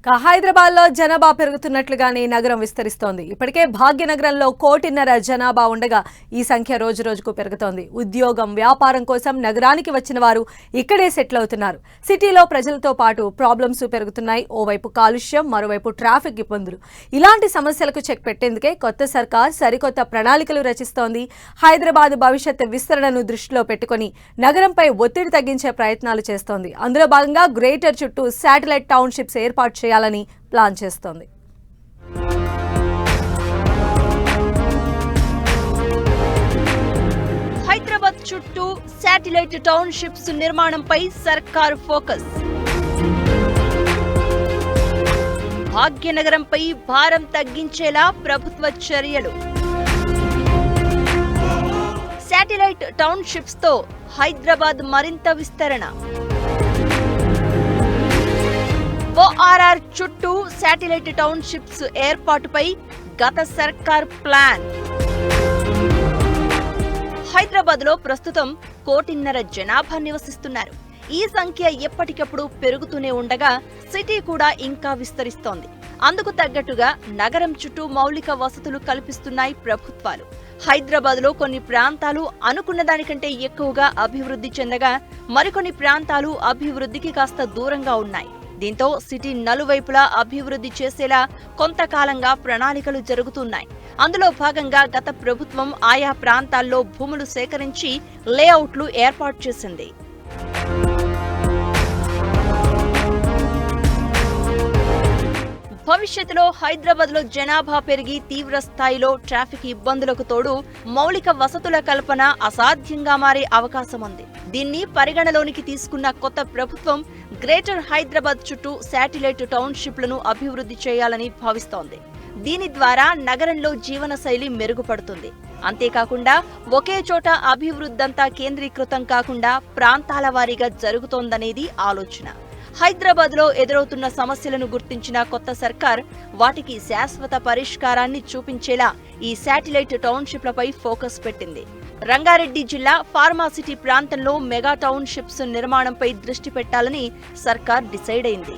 హైదరాబాద్ లో జనాభా పెరుగుతున్నట్లుగానే నగరం విస్తరిస్తోంది. ఇప్పటికే భాగ్యనగరంలో 1.5 కోటి జనాభా ఉండగా ఈ సంఖ్య రోజు రోజుకు పెరుగుతోంది. ఉద్యోగం, వ్యాపారం కోసం నగరానికి వచ్చిన వారు ఇక్కడే సెటిల్ అవుతున్నారు. సిటీలో ప్రజలతో పాటు ప్రాబ్లమ్స్ పెరుగుతున్నాయి. ఓవైపు కాలుష్యం, మరోవైపు ట్రాఫిక్ ఇబ్బందులు. ఇలాంటి సమస్యలకు చెక్ పెట్టేందుకే కొత్త సర్కార్ సరికొత్త ప్రణాళికలు రచిస్తోంది. హైదరాబాద్ భవిష్యత్ విస్తరణను దృష్టిలో పెట్టుకుని నగరంపై ఒత్తిడి తగ్గించే ప్రయత్నాలు చేస్తోంది. అందులో భాగంగా గ్రేటర్ చుట్టూ శాటిలైట్ టౌన్షిప్స్ ఏర్పాటు చేయాలని ప్లాన్ చేస్తోంది. హైదరాబాద్ చుట్టూ శాటిలైట్ టౌన్షిప్స్ నిర్మాణంపై సర్కారు ఫోకస్. భాగ్యనగరంపై భారం తగ్గించేలా ప్రభుత్వ చర్యలు. శాటిలైట్ టౌన్షిప్స్ తో హైదరాబాద్ మరింత విస్తరణ. ఓఆర్ఆర్ చుట్టూ శాటిలైట్ టౌన్షిప్స్ ఏర్పాటుపై గత సర్కార్ ప్లాన్. హైదరాబాద్ లో ప్రస్తుతం 1.5 కోటి జనాభా నివసిస్తున్నారు. ఈ సంఖ్య ఎప్పటికప్పుడు పెరుగుతూనే ఉండగా సిటీ కూడా ఇంకా విస్తరిస్తోంది. అందుకు తగ్గట్టుగా నగరం చుట్టూ మౌలిక వసతులు కల్పిస్తున్నాయి ప్రభుత్వాలు. హైదరాబాద్ లో కొన్ని ప్రాంతాలు అనుకున్న దానికంటే ఎక్కువగా అభివృద్ధి చెందగా మరికొన్ని ప్రాంతాలు అభివృద్ధికి కాస్త దూరంగా ఉన్నాయి. దీంతో సిటీ నలువైపులా అభివృద్ధి చేసేలా కొంతకాలంగా ప్రణాళికలు జరుగుతున్నాయి. అందులో భాగంగా గత ప్రభుత్వం ఆయా ప్రాంతాల్లో భూములు సేకరించి లేఅవుట్లు ఏర్పాటు చేసింది. భవిష్యత్తులో హైదరాబాద్ లో జనాభా పెరిగి తీవ్ర స్థాయిలో ట్రాఫిక్ ఇబ్బందులకు తోడు మౌలిక వసతుల కల్పన అసాధ్యంగా మారే అవకాశం ఉంది. దీన్ని పరిగణలోనికి తీసుకున్న కొత్త ప్రభుత్వం గ్రేటర్ హైదరాబాద్ చుట్టూ శాటిలైట్ టౌన్షిప్లను అభివృద్ధి చేయాలని భావిస్తోంది. దీని ద్వారా నగరంలో జీవన శైలి మెరుగుపడుతుంది. అంతేకాకుండా ఒకే చోట అభివృద్ధంతా కేంద్రీకృతం కాకుండా ప్రాంతాల వారీగా జరుగుతోందనేది ఆలోచన. హైదరాబాద్ లో ఎదురవుతున్న సమస్యలను గుర్తించిన కొత్త సర్కార్ వాటికి శాశ్వత పరిష్కారాన్ని చూపించేలా ఈ శాటిలైట్ టౌన్షిప్లపై ఫోకస్ పెట్టింది. రంగారెడ్డి జిల్లా ఫార్మాసిటీ ప్రాంతంలో మెగా టౌన్షిప్స్ నిర్మాణంపై దృష్టి పెట్టాలని సర్కార్ డిసైడ్ అయింది.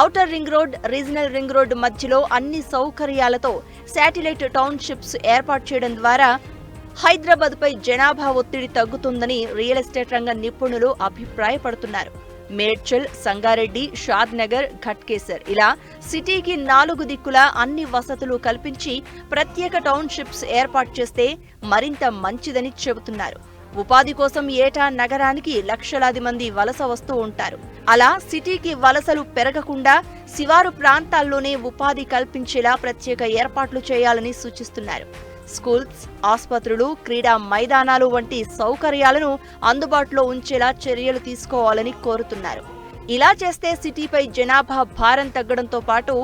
Outer ring road, regional ring road మధ్యలో అన్ని సౌకర్యాలతో శాటిలైట్ టౌన్షిప్స్ ఏర్పాటు చేయడం ద్వారా హైదరాబాద్ పై జనాభా ఒత్తిడి తగ్గుతుందని రియల్ ఎస్టేట్ రంగ నిపుణులు అభిప్రాయపడుతున్నారు. మేడ్చల్, సంగారెడ్డి, షాద్ నగర్, ఘట్కేసర్ ఇలా సిటీకి 4 దిక్కులా అన్ని వసతులు కల్పించి ప్రత్యేక టౌన్షిప్స్ ఏర్పాటు చేస్తే మరింత మంచిదని చెబుతున్నారు. ఉపాధి కోసం ఏటా నగరానికి లక్షలాది మంది వలస వస్తూ ఉంటారు. అలా సిటీకి వలసలు పెరగకుండా శివారు ప్రాంతాల్లోనే ఉపాధి కల్పించేలా ప్రత్యేక ఏర్పాట్లు చేయాలని సూచిస్తున్నారు. స్కూల్స్, ఆసుపత్రులు, క్రీడా మైదానాలు వంటి సౌకర్యాలను అందుబాటులో ఉంచేలా చర్యలు తీసుకోవాలని కోరుతున్నారు. ఇలా చేస్తే సిటీపై జనాభా భారం తగ్గడంతో పాటు